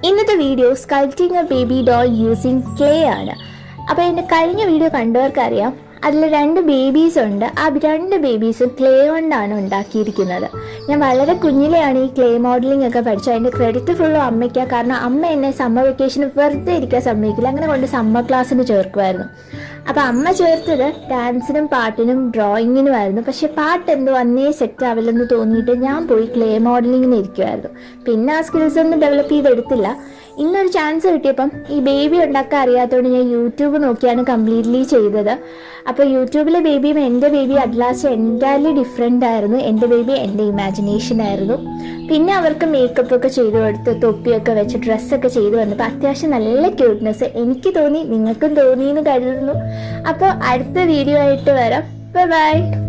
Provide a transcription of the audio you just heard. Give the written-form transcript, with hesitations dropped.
ഇന്നത്തെ video sculpting a baby doll using clay ആണ്. അപ്പോൾ എൻ്റെ കഴിഞ്ഞ വീഡിയോ കണ്ടവർക്കറിയാം, അതിൽ 2 ബേബീസ് ഉണ്ട്. ആ 2 ബേബീസും ക്ലേ കൊണ്ടാണ് ഉണ്ടാക്കിയിരിക്കുന്നത്. ഞാൻ വളരെ കുഞ്ഞിലെയാണ് ഈ ക്ലേ മോഡലിംഗ് ഒക്കെ പഠിച്ചത്. അതിൻ്റെ ക്രെഡിറ്റ് ഫുള്ളും അമ്മയ്ക്കാണ്. കാരണം അമ്മ എന്നെ സമ്മർ വെക്കേഷന് വെറുതെ ഇരിക്കാൻ സമ്മതിക്കില്ല, അങ്ങനെ കൊണ്ട് സമ്മർ ക്ലാസ്സിന് ചേർക്കുമായിരുന്നു. അപ്പോൾ അമ്മ ചേർത്തത് ഡാൻസിനും പാട്ടിനും ഡ്രോയിങ്ങിനുമായിരുന്നു. പക്ഷെ പാട്ട് എന്തോ അന്നേ സെറ്റ് ആവില്ലെന്ന് തോന്നിയിട്ട് ഞാൻ പോയി ക്ലേ മോഡലിങ്ങിന് ഇരിക്കുമായിരുന്നു. പിന്നെ ആ സ്കിൽസ് ഒന്നും ഡെവലപ്പ് ചെയ്തെടുത്തില്ല. ഇന്നൊരു ചാൻസ് കിട്ടിയപ്പം ഈ ബേബി ഉണ്ടാക്കാൻ അറിയാത്തതുകൊണ്ട് ഞാൻ യൂട്യൂബ് നോക്കിയാണ് കംപ്ലീറ്റ്ലി ചെയ്തത്. അപ്പോൾ യൂട്യൂബിലെ ബേബിയും എൻ്റെ ബേബി അറ്റ്ലാസ്റ്റ് എൻറ്റയർലി ഡിഫറെൻ്റ് ആയിരുന്നു. എൻ്റെ ബേബി എൻ്റെ ഇമാജിനേഷൻ ആയിരുന്നു. പിന്നെ അവർക്ക് മേക്കപ്പ് ഒക്കെ ചെയ്തു കൊടുത്ത് തൊപ്പിയൊക്കെ വെച്ച് ഡ്രസ്സൊക്കെ ചെയ്തു വന്നപ്പോൾ അത്യാവശ്യം നല്ല ക്യൂട്ട്നെസ് എനിക്ക് തോന്നി, നിങ്ങൾക്കും തോന്നി എന്ന് കരുതുന്നു. അപ്പോൾ അടുത്ത വീഡിയോ ആയിട്ട് വരാം. ബൈ.